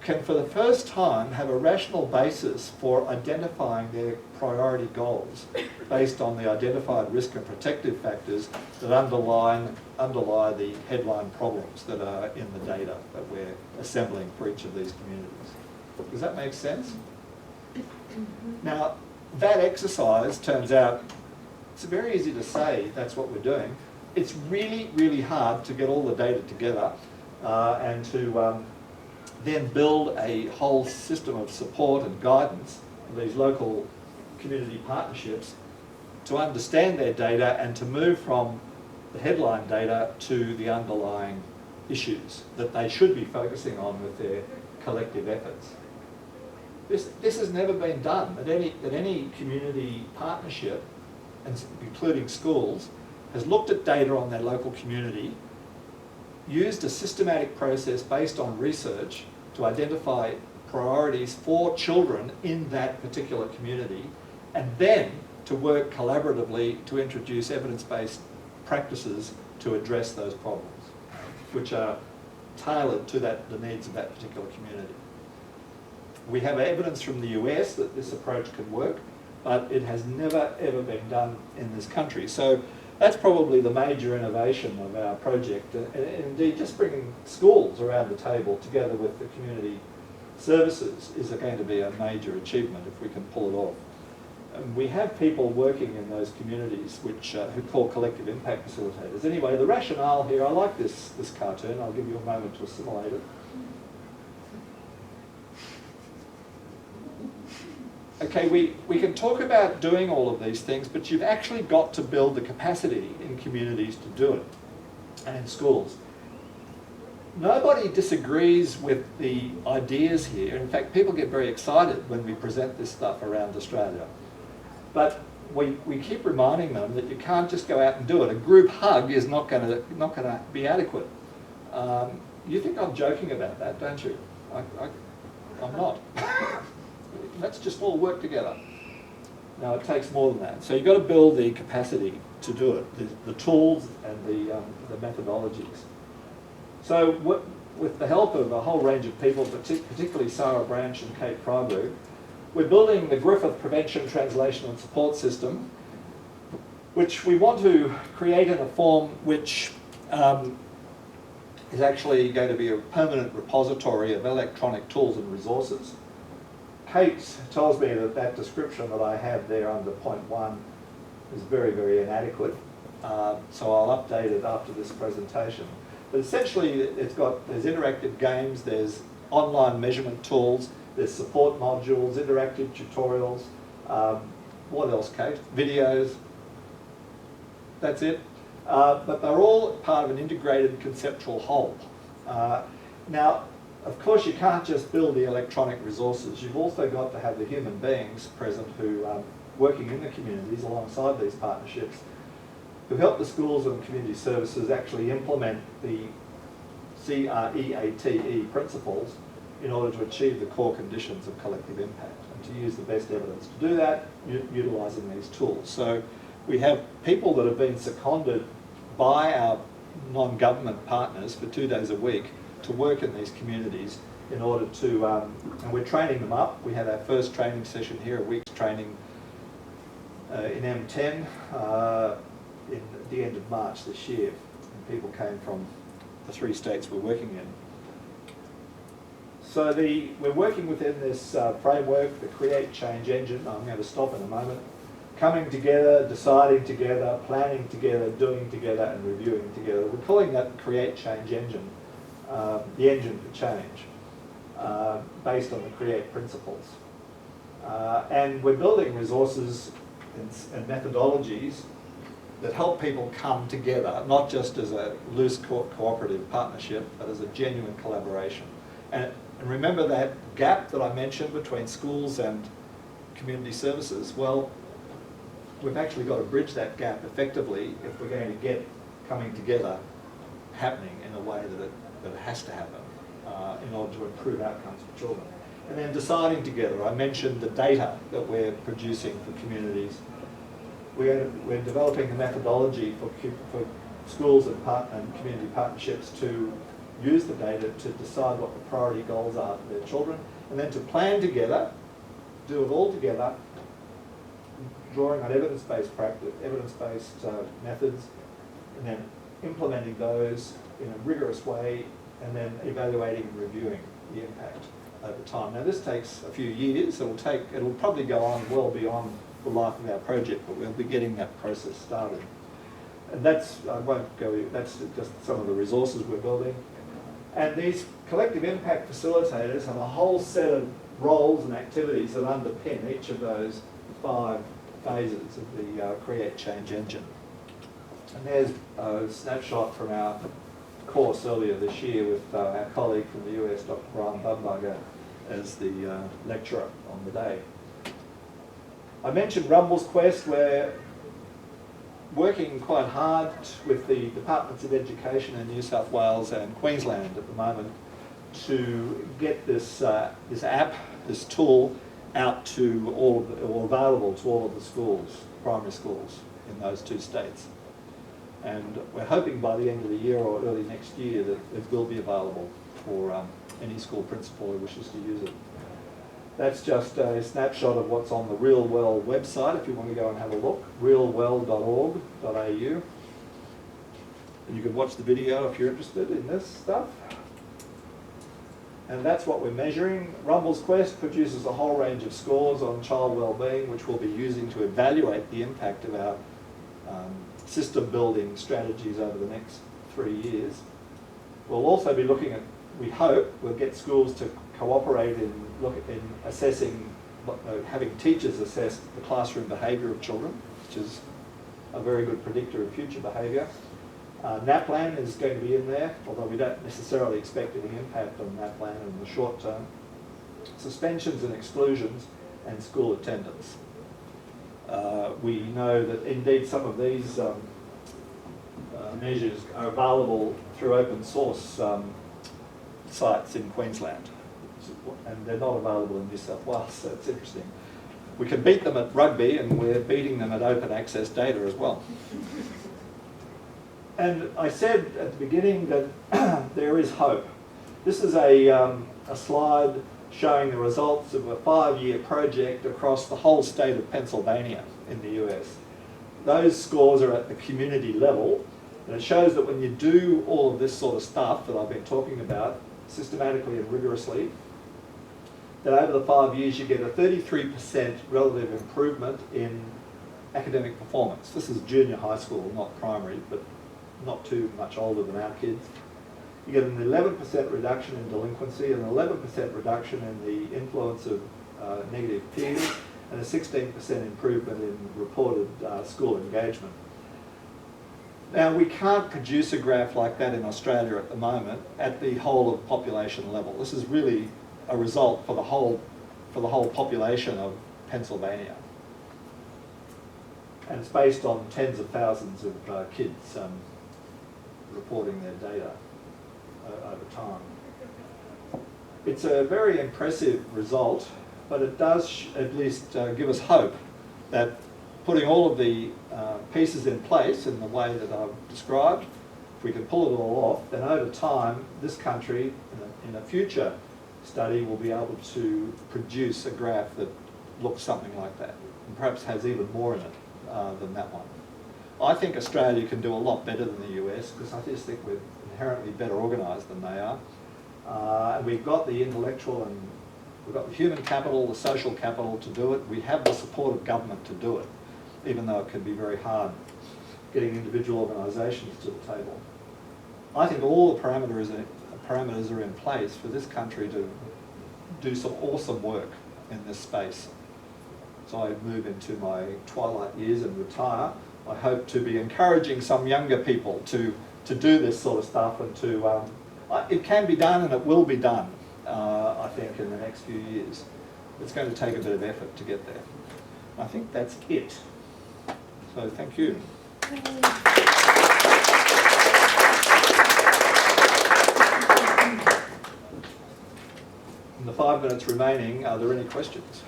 can for the first time have a rational basis for identifying their priority goals based on the identified risk and protective factors that underlie the headline problems that are in the data that we're assembling for each of these communities. Does that make sense? Now, that exercise turns out, it's very easy to say that's what we're doing. It's really, really hard to get all the data together and to then build a whole system of support and guidance for these local community partnerships to understand their data and to move from the headline data to the underlying issues that they should be focusing on with their collective efforts. This has never been done at any community partnership, and including schools, has looked at data on their local community, used a systematic process based on research to identify priorities for children in that particular community, and then to work collaboratively to introduce evidence-based practices to address those problems, which are tailored to the needs of that particular community. We have evidence from the US that this approach can work, but it has never ever been done in this country. So that's probably the major innovation of our project, and indeed just bringing schools around the table together with the community services is going to be a major achievement if we can pull it off. And we have people working in those communities who call collective impact facilitators. Anyway, the rationale here, I like this cartoon, I'll give you a moment to assimilate it. Okay, we can talk about doing all of these things, but you've actually got to build the capacity in communities to do it, and in schools. Nobody disagrees with the ideas here. In fact, people get very excited when we present this stuff around Australia. But we keep reminding them that you can't just go out and do it. A group hug is not going to be adequate. You think I'm joking about that, don't you? I'm not. Let's just all work together. Now, it takes more than that. So you've got to build the capacity to do it, the tools and the methodologies. So with the help of a whole range of people, particularly Sara Branch and Kate Freiberg, we're building the Griffith Prevention, Translational and Support System, which we want to create in a form which is actually going to be a permanent repository of electronic tools and resources. Kate tells me that description that I have there under point 1 is very, very inadequate. So I'll update it after this presentation. But essentially, there's interactive games, there's online measurement tools, there's support modules, interactive tutorials. What else, Kate? Videos. That's it. But they're all part of an integrated conceptual whole. Now, of course, you can't just build the electronic resources. You've also got to have the human beings present who are working in the communities alongside these partnerships, who help the schools and community services actually implement the CREATE principles in order to achieve the core conditions of collective impact, and to use the best evidence to do that, utilising these tools. So we have people that have been seconded by our non-government partners for 2 days a week to work in these communities in order to, and we're training them up. We had our first training session here, a week's training in M10 in the end of March this year. And people came from the 3 states we're working in. So we're working within this framework, the Create Change Engine. I'm going to stop in a moment. Coming together, deciding together, planning together, doing together, and reviewing together. We're calling that the Create Change Engine. The engine for change, based on the CREATE principles. And we're building resources and methodologies that help people come together, not just as a loose cooperative partnership, but as a genuine collaboration. And remember that gap that I mentioned between schools and community services? Well, we've actually got to bridge that gap effectively if we're going to get coming together happening in a way that it has to happen in order to improve outcomes for children. And then deciding together, I mentioned the data that we're producing for communities. We're developing a methodology schools and community partnerships to use the data to decide what the priority goals are for their children, and then to plan together, do it all together, drawing on evidence-based practice, evidence-based methods, and then implementing those in a rigorous way, and then evaluating and reviewing the impact over time. Now this takes a few years. It'll probably go on well beyond the life of our project, but we'll be getting that process started. And that's just some of the resources we're building. And these collective impact facilitators have a whole set of roles and activities that underpin each of those 5 phases of the Create Change engine. And there's a snapshot from our course earlier this year with our colleague from the US, Dr. Brian Bumbarger, as the lecturer on the day. I mentioned Rumble's Quest. We're working quite hard with the Departments of Education in New South Wales and Queensland at the moment to get this app, this tool, out to or available to all of the schools, primary schools in those 2 states. And we're hoping by the end of the year or early next year that it will be available for any school principal who wishes to use it. That's just a snapshot of what's on the Real Well website if you want to go and have a look, realwell.org.au. And you can watch the video if you're interested in this stuff. And that's what we're measuring. Rumble's Quest produces a whole range of scores on child wellbeing, which we'll be using to evaluate the impact of our system building strategies over the next 3 years. We'll also be looking at, we hope, we'll get schools to cooperate in assessing, having teachers assess the classroom behaviour of children, which is a very good predictor of future behaviour. NAPLAN is going to be in there, although we don't necessarily expect any impact on NAPLAN in the short term. Suspensions and exclusions and school attendance. We know that indeed some of these measures are available through open source sites in Queensland, and they're not available in New South Wales, so it's interesting. We can beat them at rugby, and we're beating them at open access data as well. And I said at the beginning that there is hope. This is a slide showing the results of a 5-year project across the whole state of Pennsylvania in the US. Those scores are at the community level, and it shows that when you do all of this sort of stuff that I've been talking about systematically and rigorously, that over the 5 years you get a 33% relative improvement in academic performance. This is junior high school, not primary, but not too much older than our kids. You get an 11% reduction in delinquency, an 11% reduction in the influence of negative peers, and a 16% improvement in reported school engagement. Now, we can't produce a graph like that in Australia at the moment at the whole of population level. This is really a result for the whole population of Pennsylvania. And it's based on tens of thousands of kids reporting their data over time. It's a very impressive result, but it does at least give us hope that putting all of the pieces in place in the way that I've described, if we can pull it all off, then over time, this country, in a future study, will be able to produce a graph that looks something like that, and perhaps has even more in it than that one. I think Australia can do a lot better than the US, because I just think we're inherently better organised than they are. And we've got the intellectual and we've got the human capital, the social capital to do it. We have the support of government to do it, even though it can be very hard getting individual organisations to the table. I think all the parameters are in place for this country to do some awesome work in this space. So I move into my twilight years and retire. I hope to be encouraging some younger people to do this sort of stuff, and to, it can be done and it will be done, I think, in the next few years. It's going to take a bit of effort to get there. I think that's it. So thank you. In the 5 minutes remaining, are there any questions?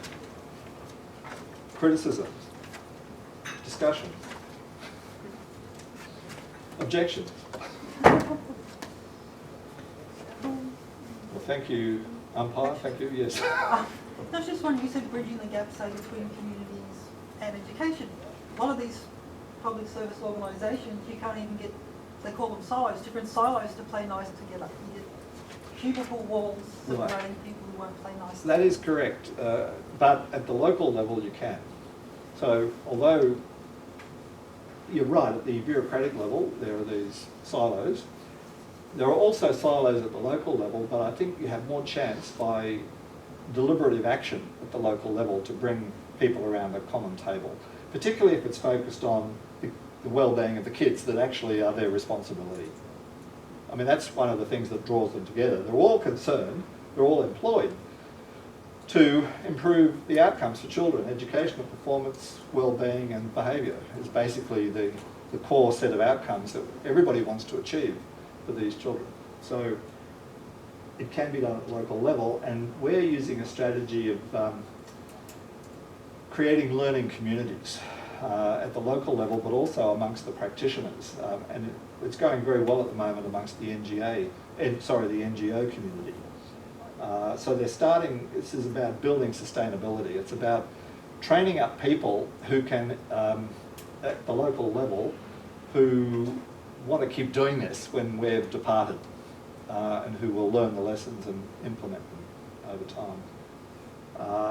Criticisms? Discussion? Objections? Well, thank you, umpire. Thank you. Yes. I was just wondering, you said bridging the gap, say, between communities and education. A lot of these public service organisations, you can't even get, they call them silos, different silos to play nice together. You get cubicle walls separating people who won't play nice. That is correct, but at the local level you can. So although you're right, at the bureaucratic level there are these silos, there are also silos at the local level, but I think you have more chance by deliberative action at the local level to bring people around a common table, particularly if it's focused on the well-being of the kids that actually are their responsibility. I mean, that's one of the things that draws them together. They're all concerned, they're all employed to improve the outcomes for children. Educational performance, well-being and behaviour is basically the core set of outcomes that everybody wants to achieve for these children. So it can be done at the local level, and we're using a strategy of creating learning communities at the local level, but also amongst the practitioners. And it's going very well at the moment amongst the NGO community. So they're starting, this is about building sustainability. It's about training up people who can, at the local level, who want to keep doing this when we've departed, and who will learn the lessons and implement them over time.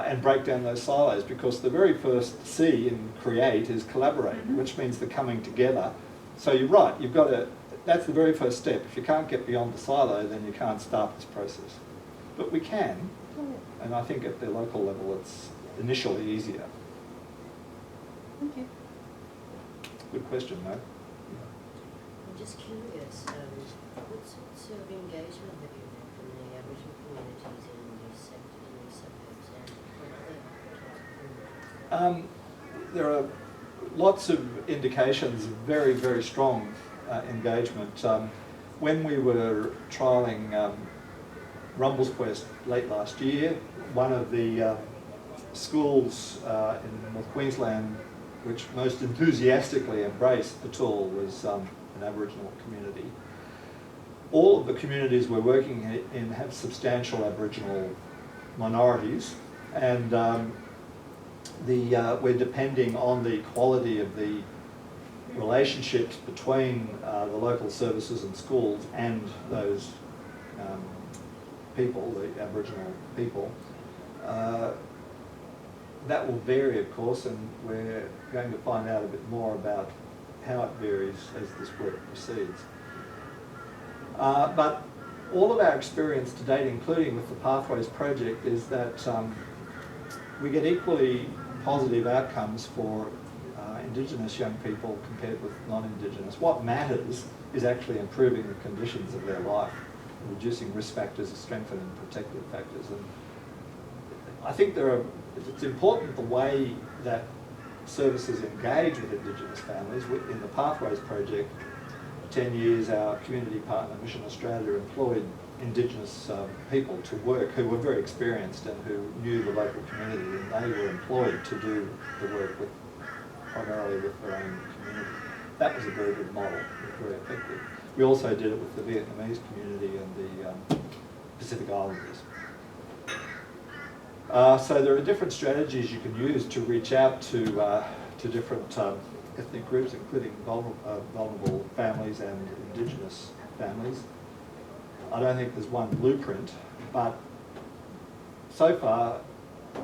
And break down those silos, because the very first C in create is collaborate, which means the coming together. So you're right, you've got to, that's the very first step. If you can't get beyond the silo, then you can't start this process. But we can, and I think at the local level it's initially easier. Thank you. Good question, no? I'm just curious, what sorts of engagement have you had from the Aboriginal communities in these sectors, in these subjects, and what are they? There are lots of indications of very, very strong engagement. When we were trialling Rumble's Quest late last year, one of the schools in North Queensland which most enthusiastically embraced the tool was an Aboriginal community. All of the communities we're working in have substantial Aboriginal minorities, and we're depending on the quality of the relationships between the local services and schools and those people, the Aboriginal people. That will vary, of course, and we're going to find out a bit more about how it varies as this work proceeds. But all of our experience to date, including with the Pathways project, is that we get equally positive outcomes for Indigenous young people compared with non-Indigenous. What matters is actually improving the conditions of their life, reducing risk factors, strengthening protective factors. And I think it's important the way that services engage with Indigenous families. In the Pathways project, 10 years, our community partner, Mission Australia, employed Indigenous people to work who were very experienced and who knew the local community, and they were employed to do the work primarily with their own community. That was a very good model, it was very effective. We also did it with the Vietnamese community and the Pacific Islanders. So there are different strategies you can use to reach out to different ethnic groups, including vulnerable families and Indigenous families. I don't think there's one blueprint, but so far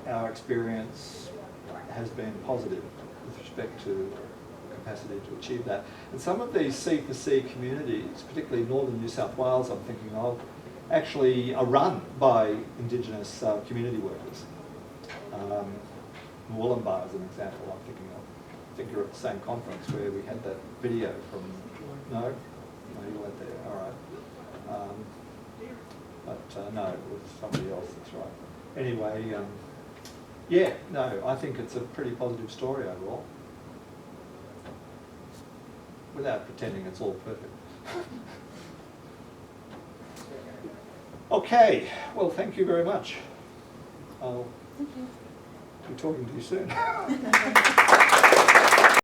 our experience has been positive with respect to capacity to achieve that. And some of these C4C communities, particularly northern New South Wales I'm thinking of, actually are run by Indigenous community workers. Wollumbar is an example I'm thinking of. I think you're at the same conference where we had that video from... No? No, you weren't there, all right. No, it was somebody else, that's right. Anyway, yeah, no, I think it's a pretty positive story overall. Without pretending it's all perfect. Okay, well, thank you very much. I'll be talking to you soon.